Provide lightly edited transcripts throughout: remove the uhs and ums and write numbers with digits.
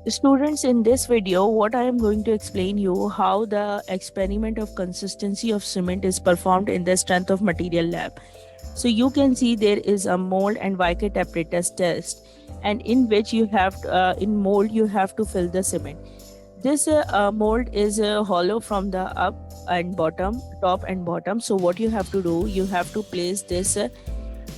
Students, in this video, what I am going to explain you how the experiment of consistency of cement is performed in the strength of material lab. So you can see there is a mold and Vickers apparatus test, and in which you have in mold you have to fill the cement. This mold is hollow from the up and bottom, top and bottom. So what you have to do, you have to place this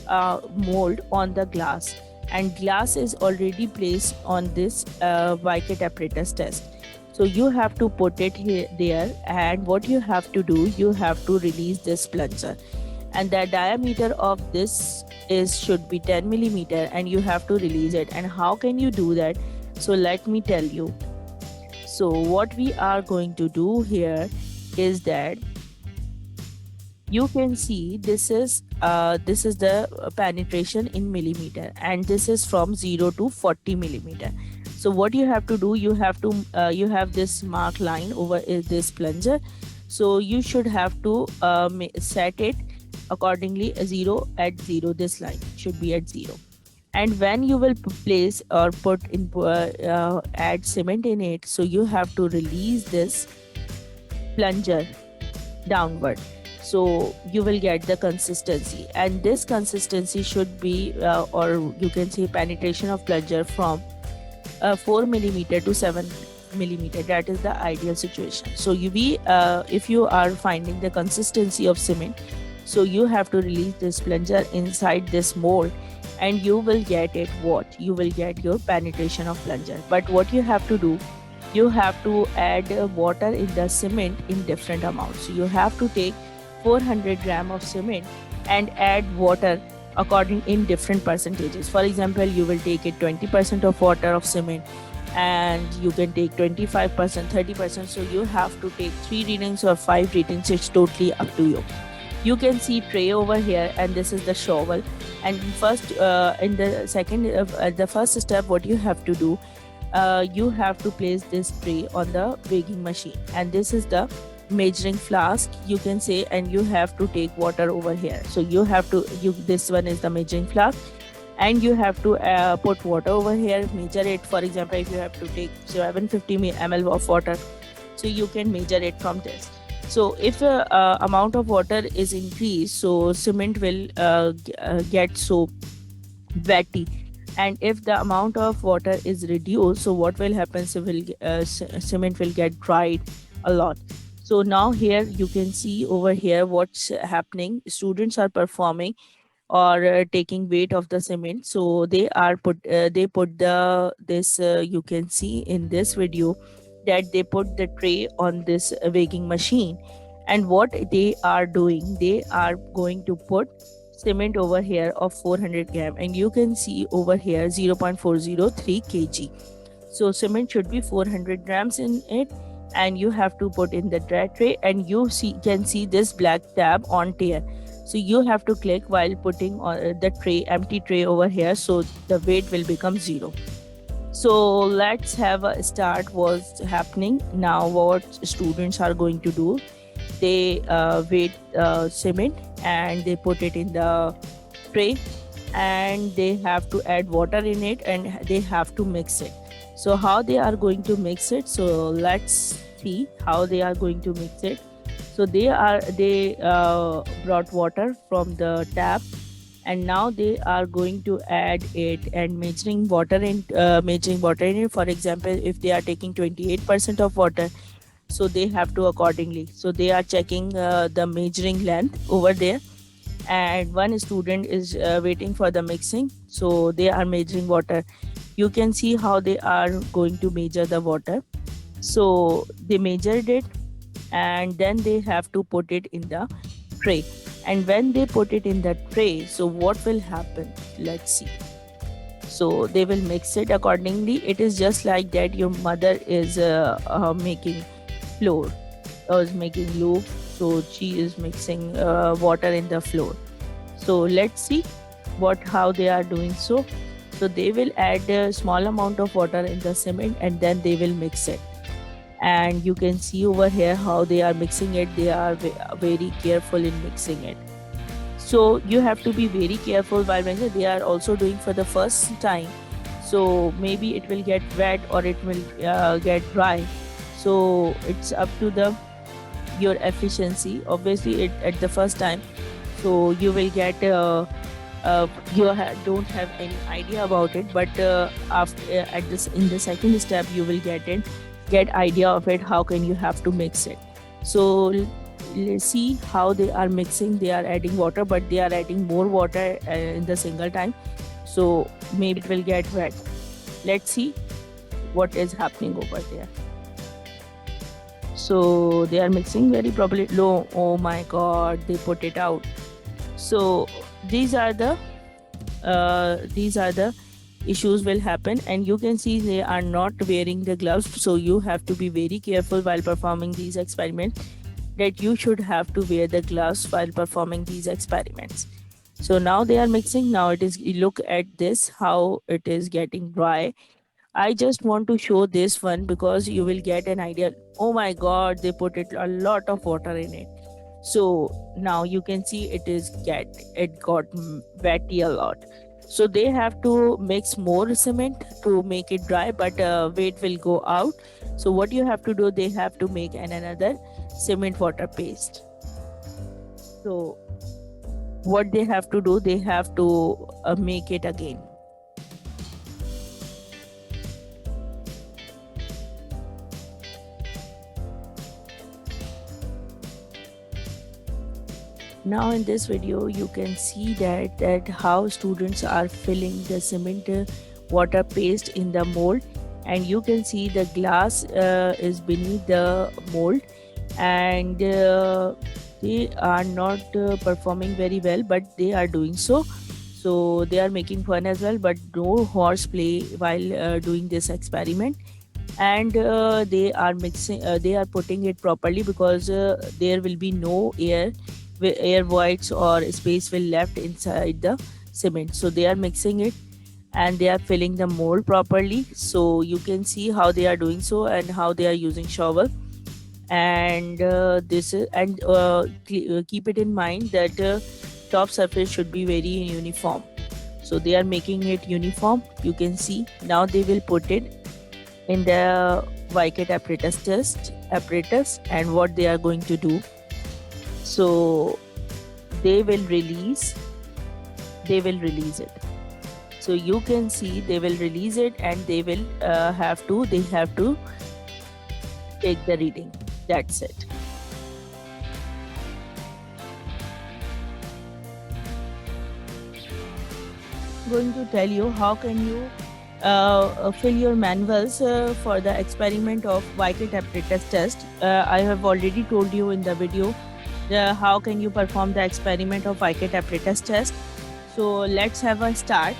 mold on the glass, and glass is already placed on this Vickers apparatus test. So you have to put it here there, and what you have to do, you have to release this plunger, and the diameter of this is should be 10 millimeter, and you have to release it. And how can you do that? So let me tell you. So what we are going to do here is that you can see this is the penetration in millimeter, and this is from 0 to 40 millimeter. So what you have to do, you have to you have this mark line over this plunger, so you should have to set it accordingly. 0 at 0, this line should be at 0. And when you will place or put in add cement in it, so you have to release this plunger downward, so you will get the consistency. And this consistency should be or you can say penetration of plunger from 4 millimeter to 7 millimeter. That is the ideal situation. So if you are finding the consistency of cement, so you have to release this plunger inside this mold, and you will get it. What you will get your penetration of plunger. But what you have to do, you have to add water in the cement in different amounts. So you have to take 400 gram of cement and add water according in different percentages. For example, you will take it 20% of water of cement, and you can take 25%, 30%. So you have to take 3 readings or 5 readings. It's totally up to you. You can see tray over here, and this is the shovel. And first in the first step, what you have to do, you have to place this tray on the weighing machine, and this is the measuring flask, you can say, and you have to take water over here. So you have to this one is the measuring flask, and you have to put water over here, measure it. For example, if you have to take 750 ml of water, so you can measure it from this. So if amount of water is increased, so cement will get so wetty, and if the amount of water is reduced, so what will happen, cement will get dried a lot. So now here you can see over here what's happening. Students are performing or taking weight of the cement. So they put the this you can see in this video that they put the tray on this weighing machine, and what they are doing, they are going to put cement over here of 400 gram, and you can see over here 0.403 kg. So cement should be 400 grams in it, and you have to put in the dry tray, and you can see this black tab on tear. So you have to click while putting on the tray, empty tray over here, so the weight will become 0. So let's have a start what's happening now. What students are going to do, they weight cement, and they put it in the tray, and they have to add water in it, and they have to mix it. So how they are going to mix it, so let's see how they are going to mix it. So they brought water from the tap, and now they are going to add it and measuring water in it. For example, if they are taking 28% of water, so they have to accordingly. So they are checking the measuring length over there, and one student is waiting for the mixing, so they are measuring water. You can see how they are going to measure the water. So they measured it, and then they have to put it in the tray. And when they put it in the tray, so what will happen, let's see. So they will mix it accordingly. It is just like that your mother is making flour or is making loaf, so she is mixing water in the flour. So let's see how they are doing. So they will add a small amount of water in the cement, and then they will mix it. And you can see over here how they are mixing it. They are very careful in mixing it. So you have to be very careful while mixing. They are also doing for the first time, So maybe it will get wet or it will get dry. So it's up to the your efficiency. Obviously, it at the first time, so you will get don't have any idea about it, but after at this in the second step you will get idea of it, how can you have to mix it. So let's see how they are mixing. They are adding water, but they are adding more water in the single time, so maybe it will get wet. Let's see what is happening over there. So they are mixing very probably low. Oh my god, they put it out. So these are the issues will happen, and you can see they are not wearing the gloves. So you have to be very careful while performing these experiments, that you should have to wear the gloves while performing these experiments. So now they are mixing. Now it is, look at this, how it is getting dry. I just want to show this one because you will get an idea. Oh my god, they put it a lot of water in it. So now you can see it got wetty a lot. So they have to mix more cement to make it dry, but weight will go out. So what you have to do, they have to make another cement water paste. So what they have to do, they have to make it again. Now in this video you can see that how students are filling the cement water paste in the mold, and you can see the glass is beneath the mold, and they are not performing very well, but they are doing so. So they are making fun as well, but no horseplay while doing this experiment. And they are mixing, they are putting it properly, because there will be no air voids or space will left inside the cement. So they are mixing it and they are filling the mold properly. So you can see how they are doing so, and how they are using shovel. And this is, and keep it in mind that top surface should be very uniform. So they are making it uniform. You can see now they will put it in the Vicat apparatus, and what they are going to do, so they will release it. So you can see they will release it, and they will have to take the reading. That's it. Going to tell you how can you fill your manuals for the experiment of Vicat apparatus test. I have already told you in the video how can you perform the experiment of Vicat apparatus test. So let's have a start.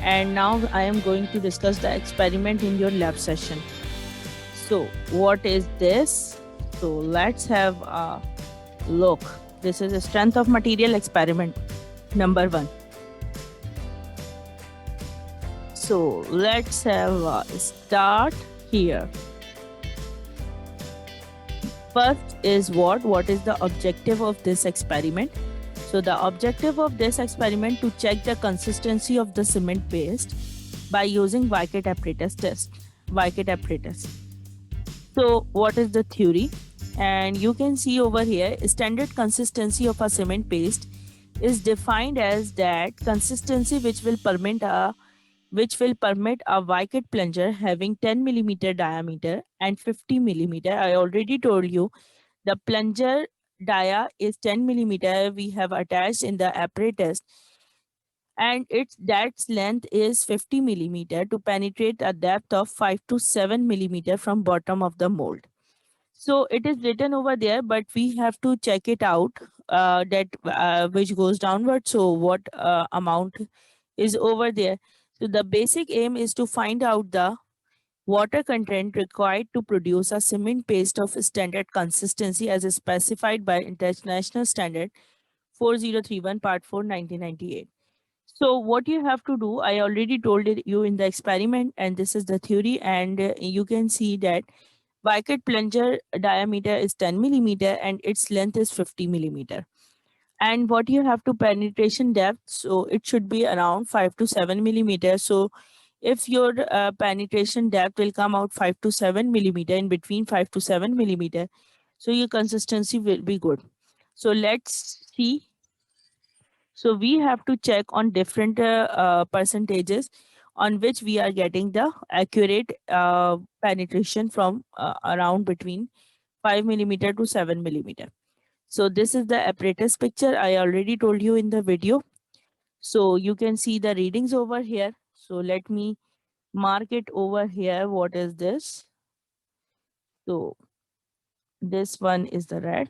And now I am going to discuss the experiment in your lab session. So what is this? So let's have a look. This is a strength of material experiment number 1. So let's have a start here. First is what is the objective of this experiment? So the objective of this experiment to check the consistency of the cement paste by using Vicat apparatus test. Vicat apparatus. So what is the theory? And you can see over here, standard consistency of a cement paste is defined as that consistency which will permit a Vicat plunger having 10 millimeter diameter and 50 millimeter. I already told you the plunger dia is 10 millimeter we have attached in the apparatus, and that's length is 50 millimeter to penetrate a depth of 5 to 7 millimeter from bottom of the mold. So it is written over there, but we have to check it out that which goes downward. So what amount is over there? So the basic aim is to find out the water content required to produce a cement paste of standard consistency as specified by International Standard 4031 Part 4 1998. So what you have to do, I already told it you in the experiment, and this is the theory. And you can see that Vicat plunger diameter is 10 millimeter and its length is 50 millimeter. And what you have to penetration depth, so it should be around 5 to 7 millimeter. So if your penetration depth will come out 5 to 7 millimeter, in between 5 to 7 millimeter, so your consistency will be good. So let's see. So we have to check on different percentages on which we are getting the accurate penetration from around between 5 millimeter to 7 millimeter. So this is the apparatus picture I already told you in the video. So you can see the readings over here. So let me mark it over here. What is this? So this one is the red.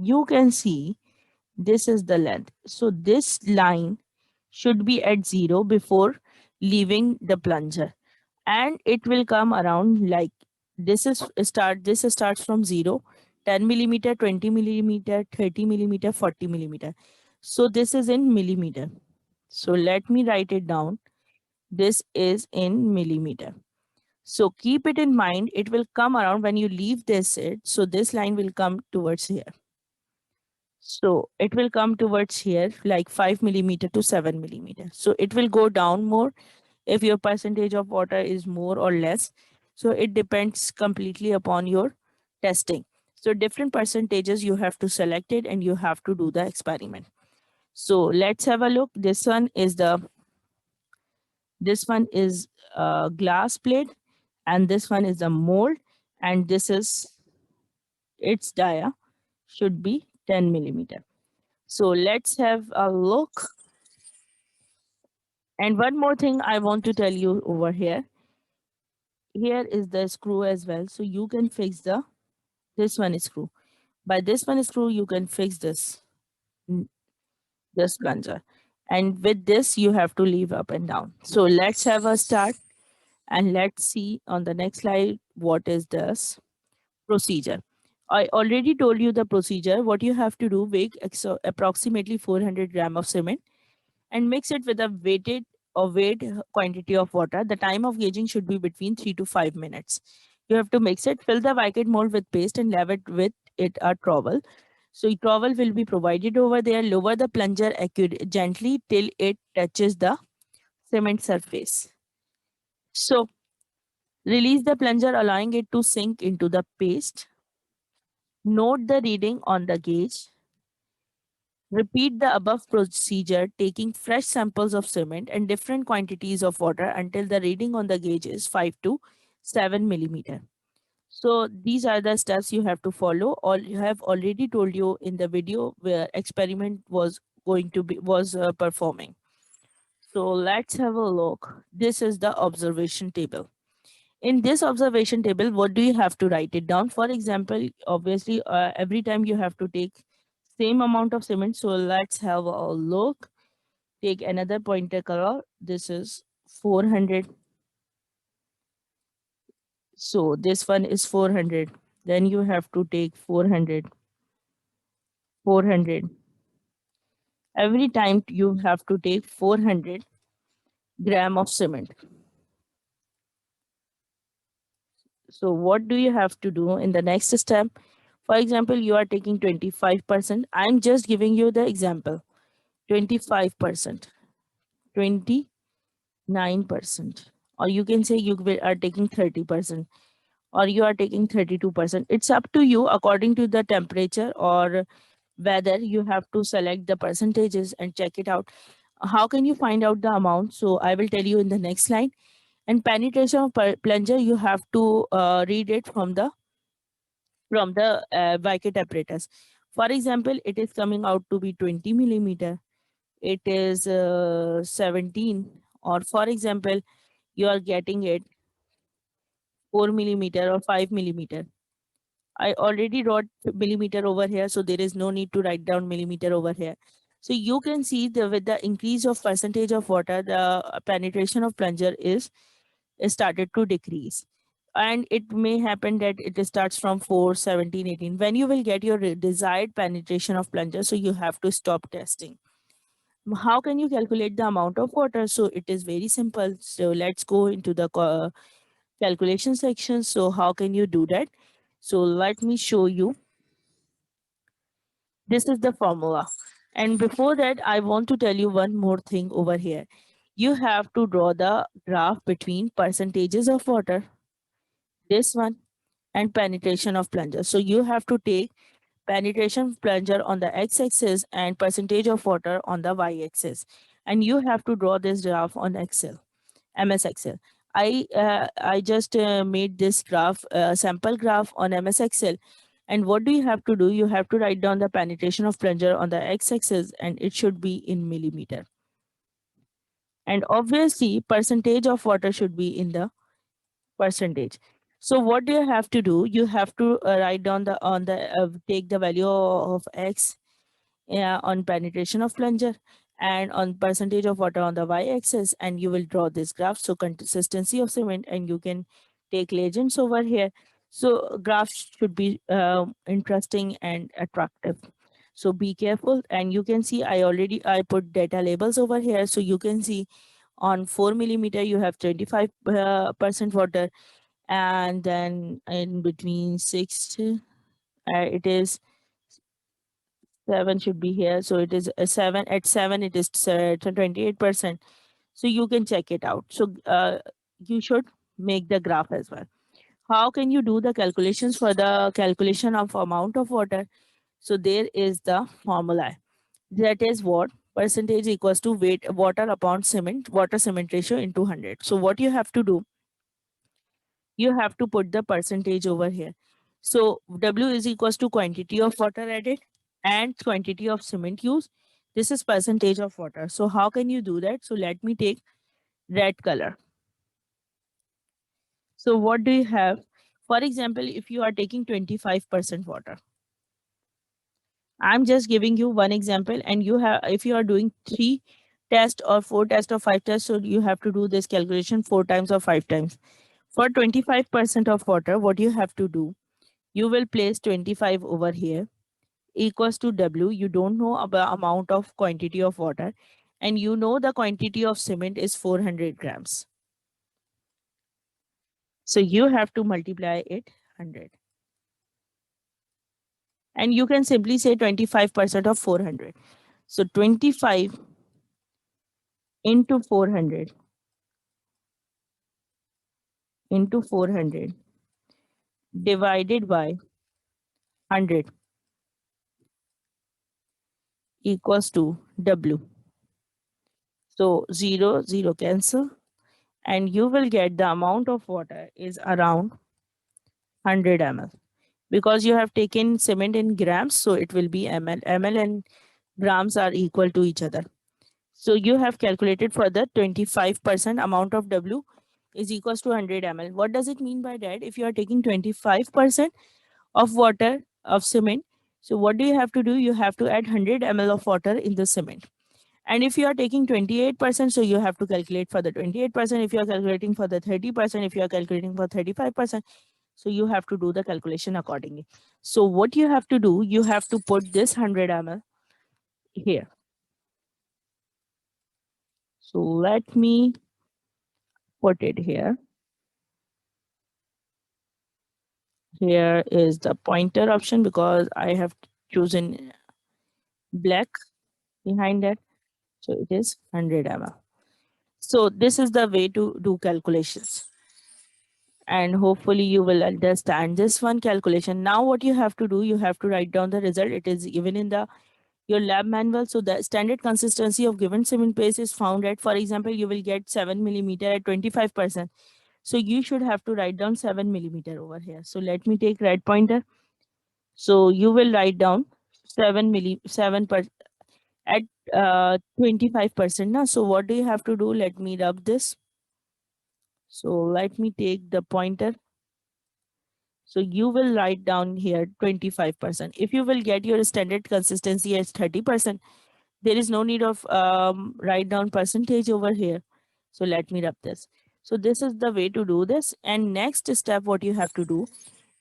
You can see this is the length. So this line should be at 0 before leaving the plunger, and it will come around like this starts from 0, 10 millimeter, 20 millimeter, 30 millimeter, 40 millimeter. So this is in millimeter. So let me write it down. This is in millimeter. So keep it in mind. It will come around when you leave this it. So this line will come towards here. So it will come towards here like 5 millimeter to 7 millimeter. So it will go down more if your percentage of water is more or less. So it depends completely upon your testing. So different percentages you have to select it and you have to do the experiment. So let's have a look. This one is glass plate, and this one is the mold, and this is its dia should be 10 millimeter. So let's have a look. And one more thing I want to tell you over here. Here is the screw as well. So you can fix this one is screw. By this one screw, you can fix mm, this plunger. And with this, you have to leave up and down. So let's have a start, and let's see on the next slide what is this procedure. I already told you the procedure. What you have to do, weigh approximately 400 gram of cement and mix it with a weight quantity of water. The time of gauging should be between 3 to 5 minutes. You have to mix it, fill the bucket mold with paste and level it with a trowel. So a trowel will be provided over there. Lower the plunger gently till it touches the cement surface. So release the plunger, allowing it to sink into the paste. Note the reading on the gauge. Repeat the above procedure, taking fresh samples of cement and different quantities of water until the reading on the gauge is 5 to 7 millimeter. So these are the steps you have to follow. All you have already told you in the video where experiment was going to be was performing. So let's have a look. This is the observation table. In this observation table, what do you have to write it down? For example, obviously, every time you have to take same amount of cement. So let's have a look. Take another pointer color. This is 400. So this one is 400. Then you have to take 400, 400. Every time you have to take 400 gram of cement. So what do you have to do in the next step? For example, you are taking 25%. I'm just giving you the example. 25%, 29%, or you can say are taking 30%, or you are taking 32%. It's up to you according to the temperature or whether you have to select the percentages and check it out. How can you find out the amount? So I will tell you in the next slide. And penetration of plunger, you have to read it from the bucket apparatus. For example, it is coming out to be 20 millimeter. It is 17, or for example, you are getting it 4 millimeter or 5 millimeter. I already wrote millimeter over here, so there is no need to write down millimeter over here. So you can see with the increase of percentage of water, the penetration of plunger is started to decrease. And it may happen that it starts from 4, 17, 18. When you will get your desired penetration of plunger, so you have to stop testing. How can you calculate the amount of water? So it is very simple. So let's go into the calculation section. So how can you do that? So let me show you. This is the formula. And before that, I want to tell you one more thing over here. You have to draw the graph between percentages of water, this one, and penetration of plunger. So you have to take penetration plunger on the x-axis and percentage of water on the y-axis, and you have to draw this graph on Excel, MS Excel. I just made this graph, sample graph on MS Excel. And what do you have to do? You have to write down the penetration of plunger on the x-axis, and it should be in millimeter. And obviously, percentage of water should be in the percentage. So what do you have to do? You have to write down the on the take the value of x on penetration of plunger and on percentage of water on the y-axis, and you will draw this graph. So consistency of cement, and you can take legends over here. So graph should be interesting and attractive. So be careful, and you can see I put data labels over here. So you can see on 4 millimeter you have 25 percent water, and then in between it is 7 should be here. So it is a 7, at 7 it is 28%. So you can check it out. So you should make the graph as well. How can you do the calculations for the calculation of amount of water? So there is the formula. That is what percentage equals to weight water upon cement, water cement ratio into 100. So what you have to do, you have to put the percentage over here. So W is equals to quantity of water added and quantity of cement used. This is percentage of water. So how can you do that? So let me take red color. So what do you have? For example, if you are taking 25% water, I'm just giving you one example, and you have, if you are doing 3 tests or 4 tests or 5 tests, so you have to do this calculation 4 times or 5 times. For 25% of water, what you have to do, you will place 25 over here equals to W. You don't know about amount of quantity of water, and you know the quantity of cement is 400 grams. So you have to multiply it 100. And you can simply say 25% of 400. So 25 into 400 into 400 divided by 100 equals to W. So 0, 0 cancel, and you will get the amount of water is around 100 ml. Because you have taken cement in grams, so it will be ml. Ml and grams are equal to each other. So you have calculated for the 25% amount of W is equals to 100 ml. What does it mean by that? If you are taking 25% of water of cement, so what do you have to do? You have to add 100 ml of water in the cement. And if you are taking 28%, so you have to calculate for the 28%. If you are calculating for the 30%, if you are calculating for 35%, so you have to do the calculation accordingly. So what you have to do, you have to put this 100 ml here. So let me put it here. Here is the pointer option because I have chosen black behind that. So it is 100 ml. So this is the way to do calculations. And hopefully you will understand this one calculation. Now what you have to do, you have to write down the result. It is given in the your lab manual. So the standard consistency of given cement paste is found at, for example, you will get 7 millimeter at 25%. So you should have to write down 7 millimeter over here. So let me take red pointer. So you will write down 7 per at 25% now. So what do you have to do? Let me rub this. So let me take the pointer. So you will write down here 25%. If you will get your standard consistency as 30%, there is no need of write down percentage over here. So let me rub this. So this is the way to do this. And next step, what you have to do,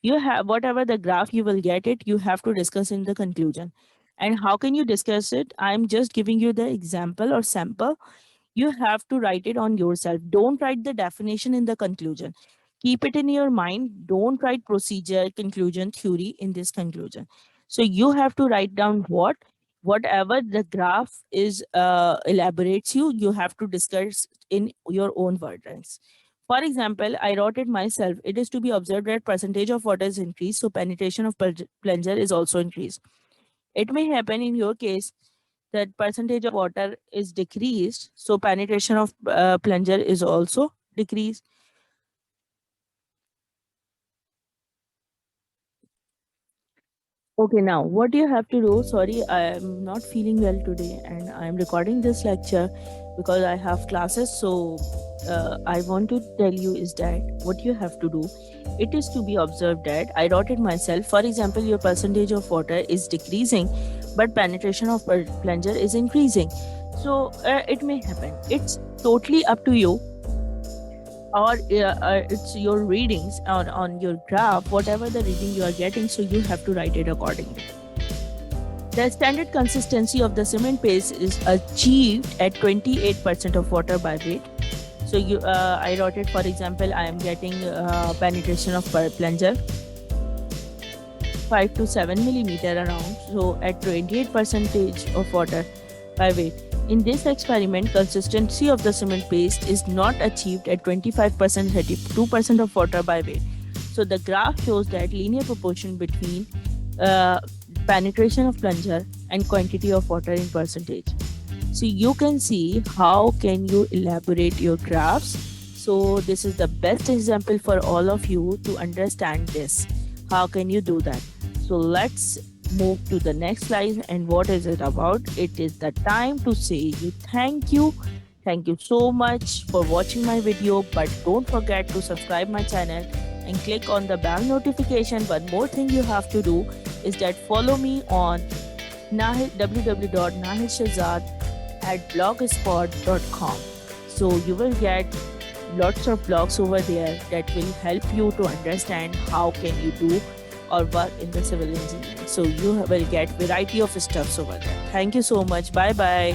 you have whatever the graph you will get it, you have to discuss in the conclusion. And how can you discuss it? I'm just giving you the example or sample. You have to write it on yourself. Don't write the definition in the conclusion. Keep it in your mind. Don't write procedure, conclusion, theory in this conclusion. So you have to write down what whatever the graph is elaborates you, you have to discuss in your own words. For example, I wrote it myself. It is to be observed that percentage of water is increased, so penetration of plunger is also increased. It may happen in your case that percentage of water is decreased, so penetration of plunger is also decreased. Okay, now what you have to do, sorry, I am not feeling well today and I am recording this lecture because I have classes. So, I want to tell you is that what you have to do, it is to be observed that I wrote it myself. For example, your percentage of water is decreasing, but penetration of plunger is increasing. So, it may happen. It's totally up to you, or it's your readings on your graph, whatever the reading you are getting, so you have to write it accordingly. The standard consistency of the cement paste is achieved at 28% of water by weight. So I wrote it, for example, I am getting penetration of plunger 5 to 7 millimeter around, so at 28 percentage of water by weight. In this experiment, consistency of the cement paste is not achieved at 25%, 32% of water by weight. So the graph shows that linear proportion between penetration of plunger and quantity of water in percentage. So you can see how can you elaborate your graphs. So this is the best example for all of you to understand this. How can you do that? So let's move to the next slide. And what is it about? It is the time to say you thank you. Thank you so much for watching my video, but don't forget to subscribe my channel and click on the bell notification. One more thing you have to do is that follow me on www.nahidshahzad@blogspot.com. So you will get lots of blogs over there that will help you to understand how can you do or work in the civil engineering. So you will get variety of stuffs over there. Thank you so much. Bye bye.